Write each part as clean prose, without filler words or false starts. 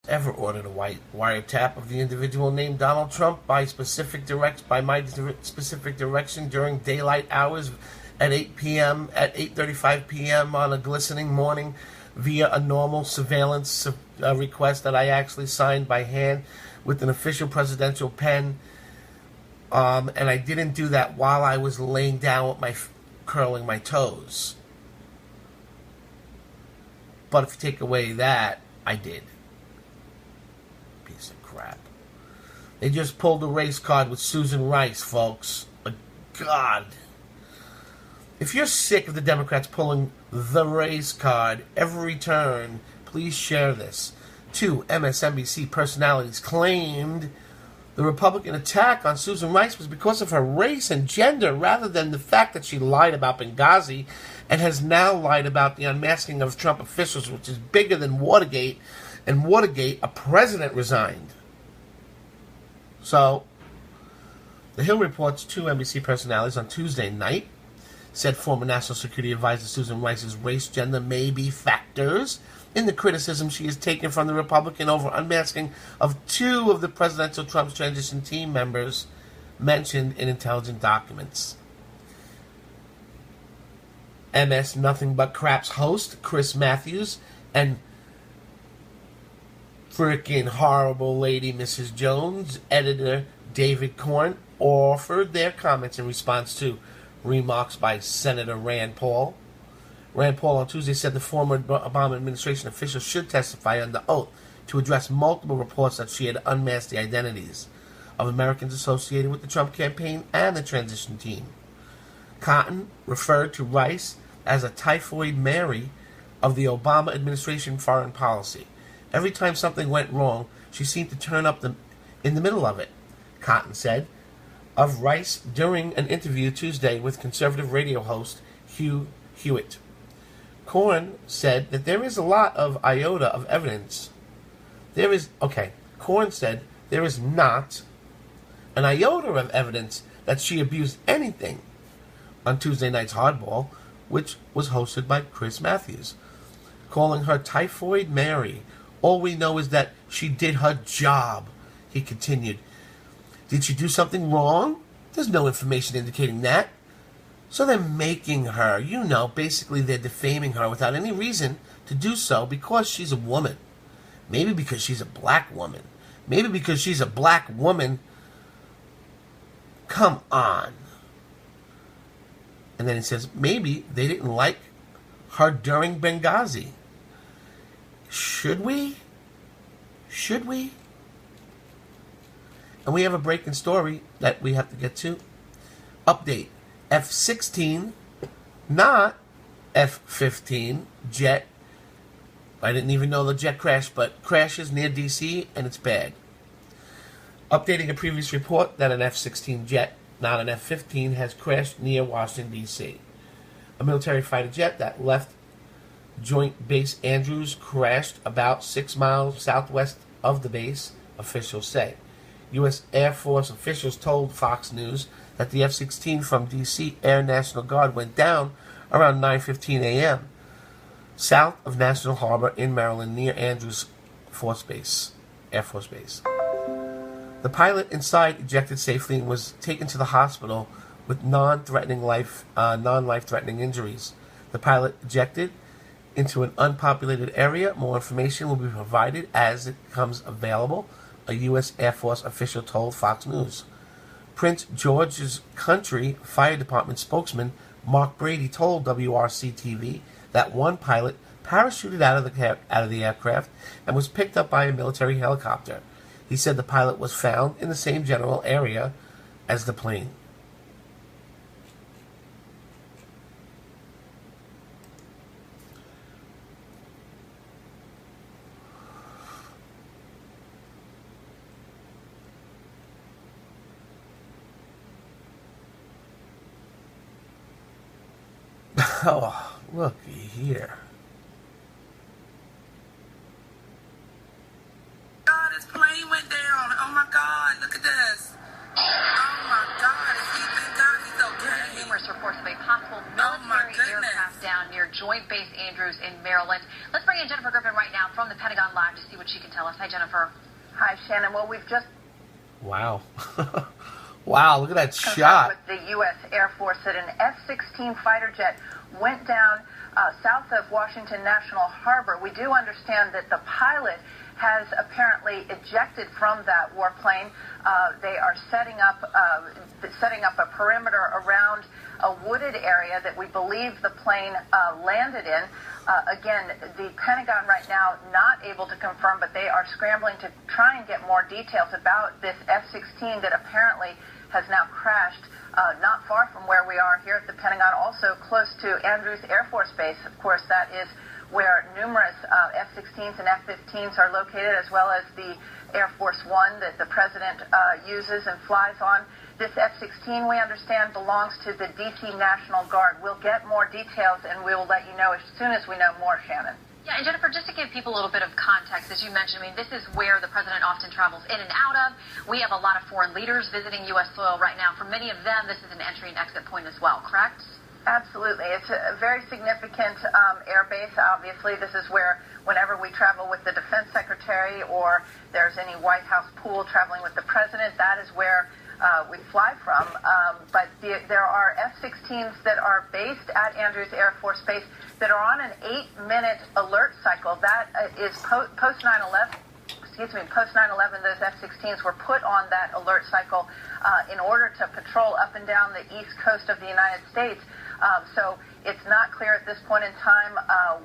ever ordered a wiretap of the individual named Donald Trump by my specific direction during daylight hours at 8:35 p.m. on a glistening morning via a normal surveillance request that I actually signed by hand with an official presidential pen. And I didn't do that while I was laying down with curling my toes. But if you take away that, I did. Piece of crap. They just pulled a race card with Susan Rice, folks. God. If you're sick of the Democrats pulling the race card every turn, please share this. 2 MSNBC personalities claimed the Republican attack on Susan Rice was because of her race and gender rather than the fact that she lied about Benghazi and has now lied about the unmasking of Trump officials, which is bigger than Watergate. And Watergate, a president resigned. So, The Hill reports 2 NBC personalities on Tuesday night said former National Security Advisor Susan Rice's race gender may be factors in the criticism she has taken from the Republican over unmasking of 2 of the presidential Trump's transition team members mentioned in intelligence documents. MS Nothing But Crap's host, Chris Matthews, and frickin' horrible lady Mrs. Jones, editor David Corn, offered their comments in response to remarks by Senator Rand Paul. Rand Paul on Tuesday said the former Obama administration official should testify under oath to address multiple reports that she had unmasked the identities of Americans associated with the Trump campaign and the transition team. Cotton referred to Rice as a typhoid Mary of the Obama administration foreign policy. Every time something went wrong, she seemed to turn up in the middle of it, Cotton said of Rice during an interview Tuesday with conservative radio host Hugh Hewitt. Corn said that there is a lot of iota of evidence. Corn said there is not an iota of evidence that she abused anything on Tuesday night's Hardball, which was hosted by Chris Matthews, calling her Typhoid Mary. All we know is that she did her job, he continued. Did she do something wrong? There's no information indicating that. So they're making her, basically they're defaming her without any reason to do so because she's a woman. Maybe because she's a black woman. Maybe because she's a black woman. Come on. And then he says, maybe they didn't like her during Benghazi. Should we? Should we? And we have a breaking story that we have to get to. Update. F-16, not F-15, jet. I didn't even know the jet crashed, but crashes near D.C. and it's bad. Updating a previous report that an F-16 jet, not an F-15, has crashed near Washington, D.C. A military fighter jet that left Joint Base Andrews crashed about 6 miles southwest of the base, officials say. U.S. Air Force officials told Fox News that the F-16 from D.C. Air National Guard went down around 9:15 a.m. south of National Harbor in Maryland near Andrews Air Force Base. The pilot inside ejected safely and was taken to the hospital with non-life-threatening injuries. The pilot ejected into an unpopulated area. More information will be provided as it becomes available, a U.S. Air Force official told Fox News. Prince George's Country Fire Department spokesman Mark Brady told WRC-TV that one pilot parachuted out of the aircraft and was picked up by a military helicopter. He said the pilot was found in the same general area as the plane. Oh, looky here. God, his plane went down. Oh my God, look at this. Oh my God, is he, thank God he's okay. numerous reports of a possible military aircraft down near Joint Base Andrews in Maryland. Let's bring in Jennifer Griffin right now from the Pentagon Live to see what she can tell us. Hi, Jennifer. Hi, Shannon. Well, we've just Wow. Wow, look at that shot. With the U.S. Air Force that an F-16 fighter jet went down south of Washington National Harbor. We do understand that the pilot has apparently ejected from that warplane. They are setting up a perimeter around a wooded area that we believe the plane landed in. Again, the Pentagon right now not able to confirm, but they are scrambling to try and get more details about this F-16 that apparently has now crashed not far from where we are here at the Pentagon, also close to Andrews Air Force Base. Of course, that is where numerous F-16s and F-15s are located, as well as the Air Force One that the President uses and flies on. This F-16, we understand, belongs to the D.C. National Guard. We'll get more details, and we will let you know as soon as we know more, Shannon. Yeah, and Jennifer, just to give people a little bit of context, as you mentioned, I mean, this is where the president often travels in and out of. We have a lot of foreign leaders visiting U.S. soil right now. For many of them, this is an entry and exit point as well, correct? Absolutely. It's a very significant air base. Obviously, this is where whenever we travel with the defense secretary or there's any White House pool traveling with the president, that is where we fly from. But there are F-16s that are based at Andrews Air Force Base that are on an 8-minute alert cycle. That is post 9/11. Post 9/11, those F-16s were put on that alert cycle in order to patrol up and down the east coast of the United States. So it's not clear at this point in time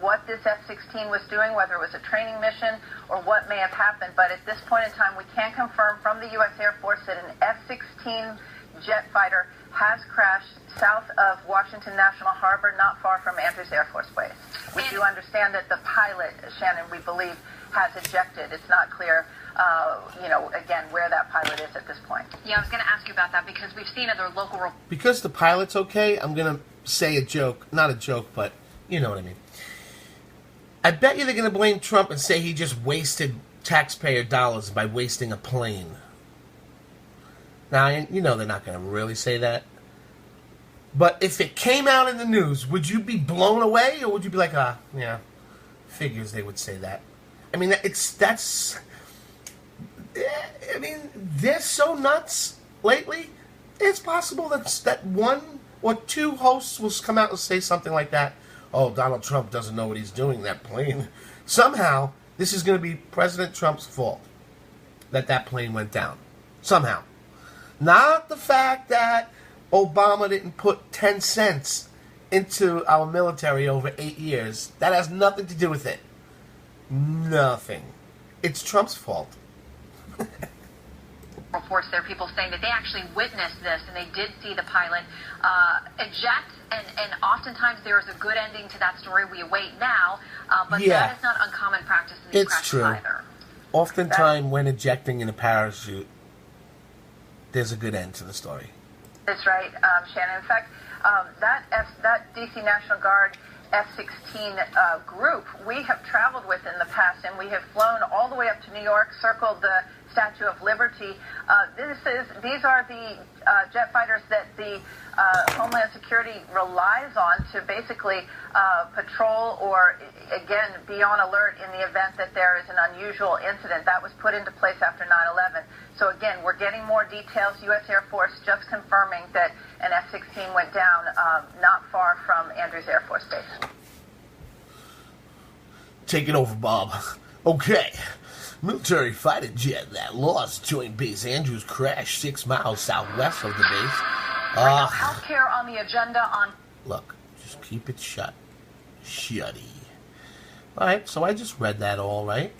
what this F-16 was doing, whether it was a training mission or what may have happened. But at this point in time, we can confirm from the U.S. Air Force that an F-16 jet fighter has crashed south of Washington National Harbor, not far from Andrews Air Force Base. We do understand that the pilot, Shannon, we believe, has ejected. It's not clear, again, where that pilot is at this point. Yeah, I was going to ask you about that because we've seen other local... Because the pilot's okay, I'm going to say a joke. Not a joke, but you know what I mean. I bet you they're going to blame Trump and say he just wasted taxpayer dollars by wasting a plane. Now, you know they're not going to really say that. But if it came out in the news, would you be blown away? Or would you be like, yeah, figures they would say that. I mean, they're so nuts lately. It's possible that one or two hosts will come out and say something like that. Oh, Donald Trump doesn't know what he's doing, that plane. Somehow, this is going to be President Trump's fault that plane went down. Somehow. Not the fact that Obama didn't put 10 cents into our military over 8 years. That has nothing to do with it. Nothing. It's Trump's fault. Reports there, people saying that they actually witnessed this and they did see the pilot eject, and oftentimes there is a good ending to that story. We await now, but that is not uncommon practice in these crashes either. Oftentimes, when ejecting in a parachute, there's a good end to the story. That's right, Shannon. In fact, that D.C. National Guard F-16 group we have traveled with in the past, and we have flown all the way up to New York, circled the Statue of Liberty. These are the jet fighters that the Homeland Security relies on to basically patrol or, again, be on alert in the event that there is an unusual incident. That was put into place after 9/11. So, again, we're getting more details. U.S. Air Force just confirming that an F-16 went down not far from Andrews Air Force Base. Take it over, Bob. Okay. Military fighter jet that lost Joint Base Andrews crashed 6 miles southwest of the base. Healthcare on the agenda on... Look, just keep it shut. Shutty. Alright, so I just read that all right.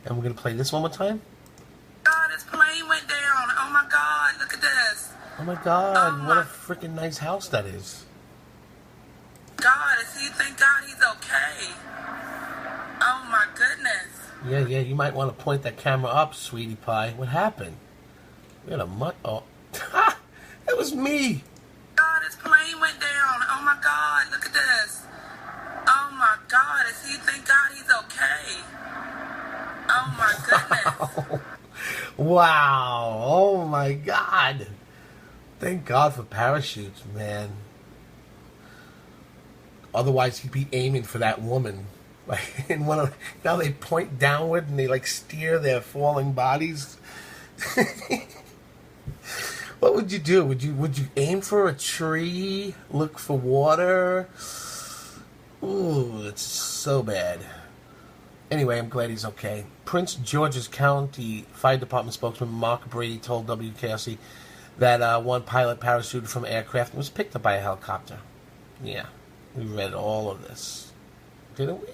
And we're going to play this one more time. God, this plane went down. Oh my God, look at this. Oh my God, what a freaking nice house that is. God, thank God he's okay. Oh my goodness. Yeah, you might want to point that camera up, sweetie pie. What happened? We had a oh. Ha! That was me. God, this plane went down. Oh my God, look at this. Oh my God, thank God he's okay. Oh my goodness. Wow. Oh my God. Thank God for parachutes, man. Otherwise, he'd be aiming for that woman. Like in one of now they point downward and they like steer their falling bodies. What would you do? Would you aim for a tree? Look for water? Ooh, it's so bad. Anyway, I'm glad he's okay. Prince George's County Fire Department spokesman Mark Brady told WKRC that one pilot parachuted from aircraft and was picked up by a helicopter. Yeah, we read all of this, didn't we?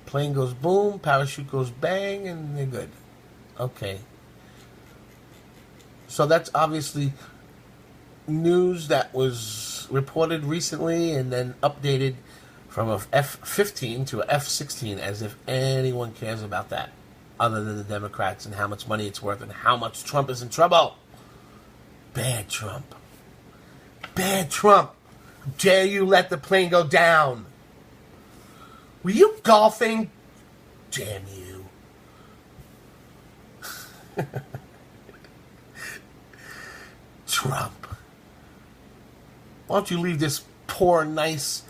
Plane goes boom, parachute goes bang, and they're good. Okay. So that's obviously news that was reported recently and then updated from a F-15 to a F-16, as if anyone cares about that, other than the Democrats and how much money it's worth and how much Trump is in trouble. Bad Trump. Bad Trump. Dare you let the plane go down? Were you golfing? Damn you. Trump. Why don't you leave this poor, nice